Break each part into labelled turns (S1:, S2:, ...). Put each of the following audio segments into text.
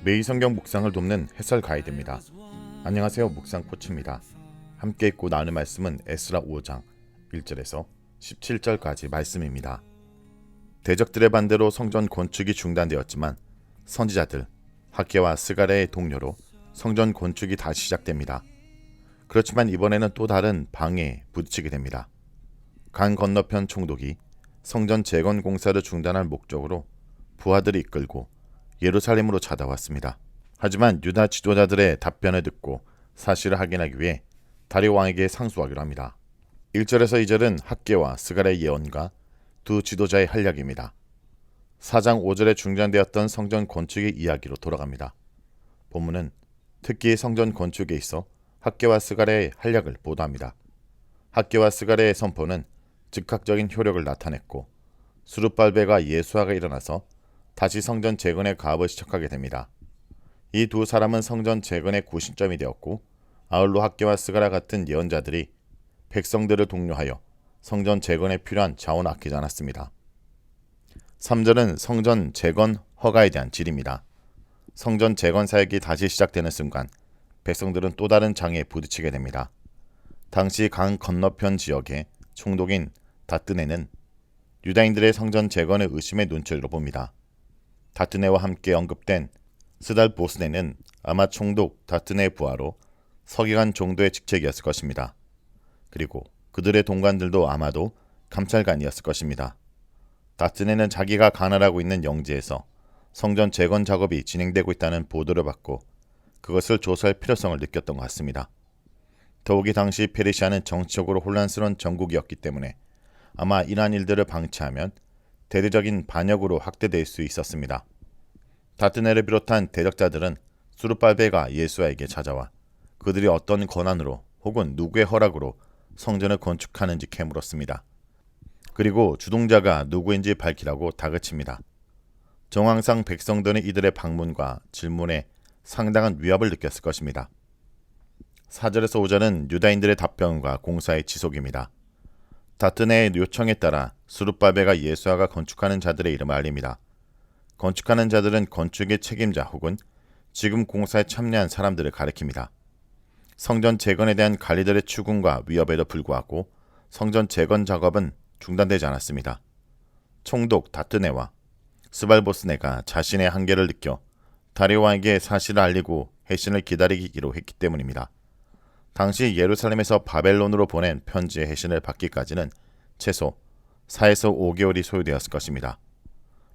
S1: 매일 성경 묵상을 돕는 해설 가이드입니다. 안녕하세요. 묵상 코치입니다. 함께 읽고 나누는 말씀은 에스라 5장 1절에서 17절까지 말씀입니다. 대적들의 반대로 성전 건축이 중단되었지만 선지자들 학개와 스가랴의 동료로 성전 건축이 다시 시작됩니다. 그렇지만 이번에는 또 다른 방해에 부딪히게 됩니다. 강 건너편 총독이 성전 재건 공사를 중단할 목적으로 부하들을 이끌고 예루살렘으로 찾아왔습니다. 하지만 유다 지도자들의 답변을 듣고 사실을 확인하기 위해 다리오 왕에게 상소하기로 합니다. 1절에서 2절은 학개와 스가랴의 예언과 두 지도자의 활약입니다. 4장 5절에 중단되었던 성전 건축의 이야기로 돌아갑니다. 본문은 특히 성전 건축에 있어 학개와 스가랴의 활약을 보도합니다. 학개와 스가랴의 선포는 즉각적인 효력을 나타냈고 스룹발벨과 예수아가 일어나서 다시 성전 재건의 가업을 시작하게 됩니다. 이 두 사람은 성전 재건의 구심점이 되었고 아울러 학개와 스가랴 같은 예언자들이 백성들을 독려하여 성전 재건에 필요한 자원을 아끼지 않았습니다. 3절은 성전 재건 허가에 대한 질입니다. 성전 재건 사역이 다시 시작되는 순간 백성들은 또 다른 장애에 부딪히게 됩니다. 당시 강 건너편 지역의 총독인 다뜨네는 유다인들의 성전 재건을 의심의 눈초리로 봅니다. 다뜨네와 함께 언급된 스달보스네는 아마 총독 다뜨네의 부하로 서기관 정도의 직책이었을 것입니다. 그리고 그들의 동관들도 아마도 감찰관이었을 것입니다. 다뜨네는 자기가 관할하고 있는 영지에서 성전 재건 작업이 진행되고 있다는 보도를 받고 그것을 조사할 필요성을 느꼈던 것 같습니다. 더욱이 당시 페르시아는 정치적으로 혼란스러운 정국이었기 때문에 아마 이러한 일들을 방치하면 대대적인 반역으로 확대될 수 있었습니다. 다뜨네를 비롯한 대적자들은 스룹발벨과 예수아에게 찾아와 그들이 어떤 권한으로 혹은 누구의 허락으로 성전을 건축하는지 캐물었습니다. 그리고 주동자가 누구인지 밝히라고 다그칩니다. 정황상 백성들은 이들의 방문과 질문에 상당한 위협을 느꼈을 것입니다. 4절에서 5절은 유다인들의 답변과 공사의 지속입니다. 다뜨네의 요청에 따라 스룹발벨과 예수아가 건축하는 자들의 이름을 알립니다. 건축하는 자들은 건축의 책임자 혹은 지금 공사에 참여한 사람들을 가리킵니다. 성전 재건에 대한 관리들의 추궁과 위협에도 불구하고 성전 재건 작업은 중단되지 않았습니다. 총독 다뜨네와 스발보스네가 자신의 한계를 느껴 다리오 왕에게 사실을 알리고 해신을 기다리기로 했기 때문입니다. 당시 예루살렘에서 바벨론으로 보낸 편지의 해신을 받기까지는 최소 4에서 5개월이 소요되었을 것입니다.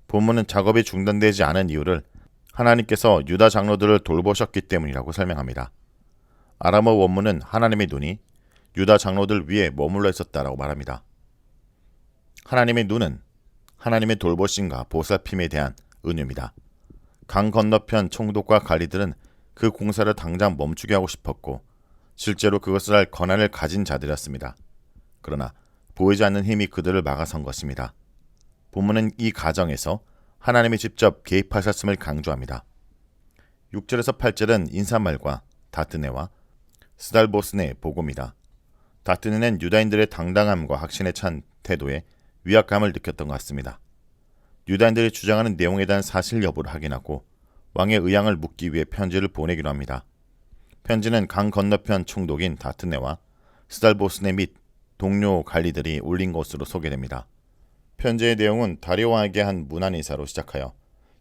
S1: 본문은 작업이 중단되지 않은 이유를 하나님께서 유다 장로들을 돌보셨기 때문이라고 설명합니다. 아람어 원문은 하나님의 눈이 유다 장로들 위에 머물러 있었다라고 말합니다. 하나님의 눈은 하나님의 돌보심과 보살핌에 대한 은유입니다. 강 건너편 총독과 관리들은 그 공사를 당장 멈추게 하고 싶었고 실제로 그것을 할 권한을 가진 자들이었습니다. 그러나 보이지 않는 힘이 그들을 막아선 것입니다. 본문은 이 가정에서 하나님이 직접 개입하셨음을 강조합니다. 6절에서 8절은 인사말과 다뜨네와 스달보스네의 보고입니다. 다뜨네는 유다인들의 당당함과 확신에 찬 태도에 위압감을 느꼈던 것 같습니다. 유다인들이 주장하는 내용에 대한 사실 여부를 확인하고 왕의 의향을 묻기 위해 편지를 보내기로 합니다. 편지는 강 건너편 총독인 다뜨네와 스달보스네 및 동료 관리들이 올린 것으로 소개됩니다. 편지의 내용은 다리오 왕에게 한 문안 인사로 시작하여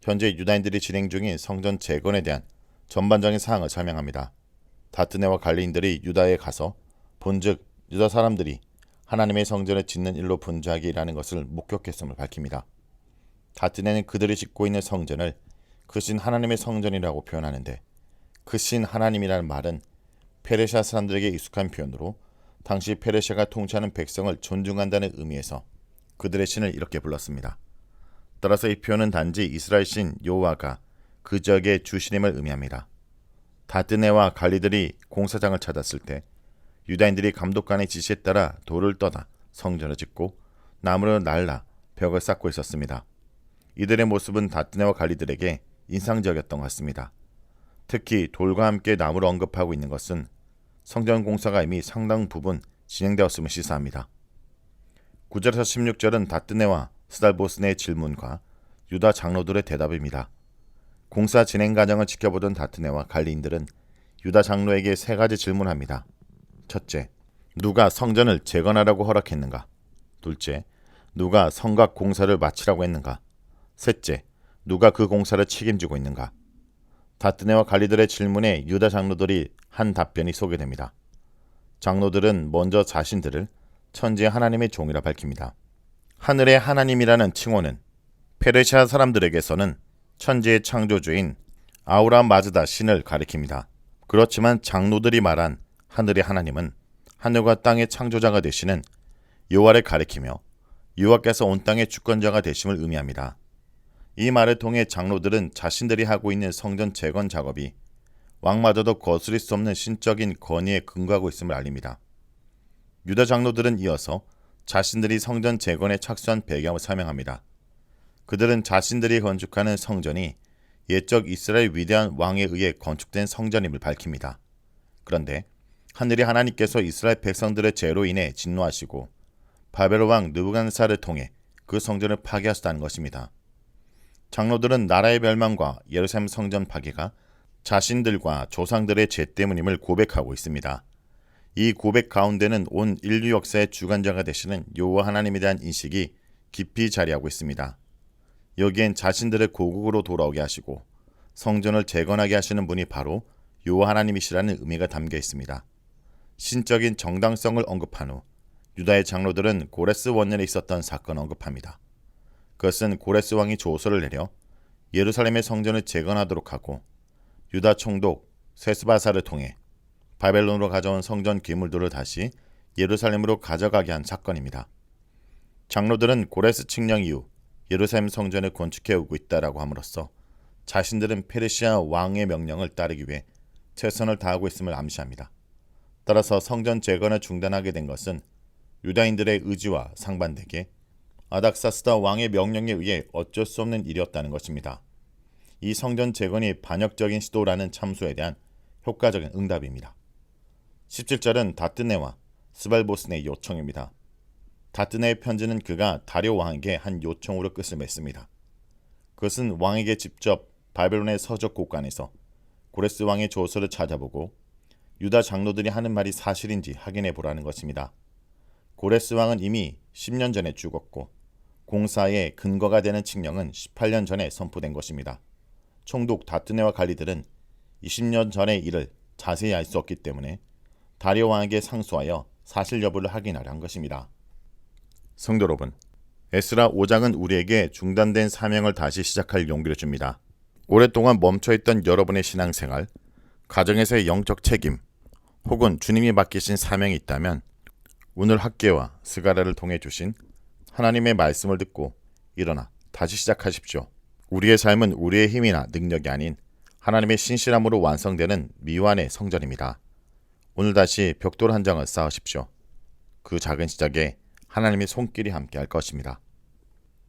S1: 현재 유다인들이 진행 중인 성전 재건에 대한 전반적인 사항을 설명합니다. 다뜨네와 관리인들이 유다에 가서 본즉 유다 사람들이 하나님의 성전을 짓는 일로 분주하게 일하는 것을 목격했음을 밝힙니다. 다뜨네는 그들이 짓고 있는 성전을 크신 하나님의 성전이라고 표현하는데 크신 하나님이라는 말은 페르시아 사람들에게 익숙한 표현으로 당시 페르시아가 통치하는 백성을 존중한다는 의미에서 그들의 신을 이렇게 불렀습니다. 따라서 이 표현은 단지 이스라엘 신 여호와가 그 지역의 주신임을 의미합니다. 다뜨네와 관리들이 공사장을 찾았을 때 유다인들이 감독관의 지시에 따라 돌을 떠다 성전을 짓고 나무를 날라 벽을 쌓고 있었습니다. 이들의 모습은 다뜨네와 관리들에게 인상적이었던 것 같습니다. 특히 돌과 함께 나무를 언급하고 있는 것은 성전 공사가 이미 상당 부분 진행되었음을 시사합니다. 9절에서 16절은 다뜨네와 스달보스네의 질문과 유다 장로들의 대답입니다. 공사 진행 과정을 지켜보던 다트네와 갈리인들은 유다 장로에게 세 가지 질문합니다. 첫째, 누가 성전을 재건하라고 허락했는가? 둘째, 누가 성곽 공사를 마치라고 했는가? 셋째, 누가 그 공사를 책임지고 있는가? 다트네와 갈리들의 질문에 유다 장로들이 한 답변이 소개됩니다. 장로들은 먼저 자신들을 천지의 하나님의 종이라 밝힙니다. 하늘의 하나님이라는 칭호는 페르시아 사람들에게서는 천지의 창조주인 아우라 마즈다 신을 가리킵니다. 그렇지만 장로들이 말한 하늘의 하나님은 하늘과 땅의 창조자가 되시는 여호와를 가리키며 여호와께서 온 땅의 주권자가 되심을 의미합니다. 이 말을 통해 장로들은 자신들이 하고 있는 성전 재건 작업이 왕마저도 거스릴 수 없는 신적인 권위에 근거하고 있음을 알립니다. 유다 장로들은 이어서 자신들이 성전 재건에 착수한 배경을 설명합니다. 그들은 자신들이 건축하는 성전이 옛적 이스라엘 위대한 왕에 의해 건축된 성전임을 밝힙니다. 그런데 하늘의 하나님께서 이스라엘 백성들의 죄로 인해 진노하시고 바벨론 왕 느부갓네살을 통해 그 성전을 파괴하셨다는 것입니다. 장로들은 나라의 멸망과 예루살렘 성전 파괴가 자신들과 조상들의 죄 때문임을 고백하고 있습니다. 이 고백 가운데는 온 인류 역사의 주관자가 되시는 여호와 하나님에 대한 인식이 깊이 자리하고 있습니다. 여기엔 자신들을 고국으로 돌아오게 하시고 성전을 재건하게 하시는 분이 바로 여호와 하나님이시라는 의미가 담겨 있습니다. 신적인 정당성을 언급한 후 유다의 장로들은 고레스 원년에 있었던 사건을 언급합니다. 그것은 고레스 왕이 조서를 내려 예루살렘의 성전을 재건하도록 하고 유다 총독 세스바사를 통해 바벨론으로 가져온 성전 기물들을 다시 예루살렘으로 가져가게 한 사건입니다. 장로들은 고레스 칙령 이후 예루살렘 성전을 건축해 오고 있다라고 함으로써 자신들은 페르시아 왕의 명령을 따르기 위해 최선을 다하고 있음을 암시합니다. 따라서 성전 재건을 중단하게 된 것은 유다인들의 의지와 상반되게 아닥사스다 왕의 명령에 의해 어쩔 수 없는 일이었다는 것입니다. 이 성전 재건이 반역적인 시도라는 참소에 대한 효과적인 응답입니다. 17절은 다뜨네와 스발보스네의 요청입니다. 다뜨네의 편지는 그가 다리오 왕에게 한 요청으로 끝을 맺습니다. 그것은 왕에게 직접 바벨론의 서적 곳간에서 고레스 왕의 조서를 찾아보고 유다 장로들이 하는 말이 사실인지 확인해 보라는 것입니다. 고레스 왕은 이미 10년 전에 죽었고 공사의 근거가 되는 칙령은 18년 전에 선포된 것입니다. 총독 다뜨네와 갈리들은 20년 전의 일을 자세히 알 수 없기 때문에 다리오 왕에게 상소하여 사실 여부를 확인하려 한 것입니다. 성도 여러분, 에스라 5장은 우리에게 중단된 사명을 다시 시작할 용기를 줍니다. 오랫동안 멈춰있던 여러분의 신앙생활, 가정에서의 영적 책임, 혹은 주님이 맡기신 사명이 있다면 오늘 학계와 스가랴를 통해 주신 하나님의 말씀을 듣고 일어나 다시 시작하십시오. 우리의 삶은 우리의 힘이나 능력이 아닌 하나님의 신실함으로 완성되는 미완의 성전입니다. 오늘 다시 벽돌 한 장을 쌓으십시오. 그 작은 시작에 하나님의 손길이 함께할 것입니다.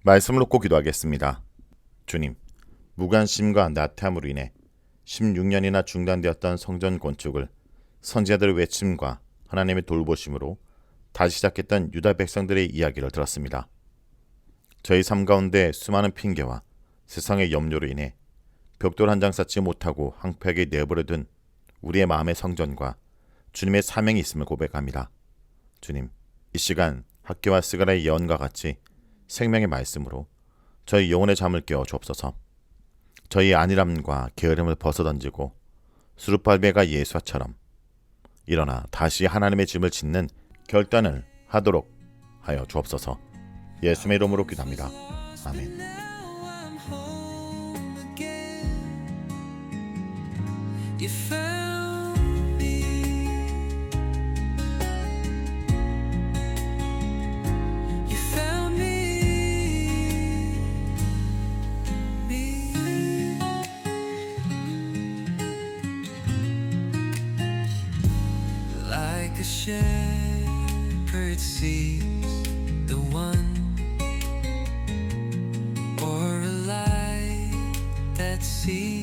S1: 말씀을 놓고 기도하겠습니다. 주님, 무관심과 나태함으로 인해 16년이나 중단되었던 성전 건축을 선지자들의 외침과 하나님의 돌보심으로 다시 시작했던 유다 백성들의 이야기를 들었습니다. 저희 삶 가운데 수많은 핑계와 세상의 염려로 인해 벽돌 한 장 쌓지 못하고 황폐하게 내버려둔 우리의 마음의 성전과 주님의 사명이 있음을 고백합니다. 주님, 이 시간 학교와 스가랴의 예언과 같이 생명의 말씀으로 저희 영혼의 잠을 깨워 주옵소서. 저희 안일함과 게으름을 벗어던지고 수르바벨과 예수아처럼 일어나 다시 하나님의 짐을 짓는 결단을 하도록 하여 주옵소서. 예수의 이름으로 기도합니다. 아멘.
S2: You found me. You found me. Like a shepherd sees the one, or a light that sees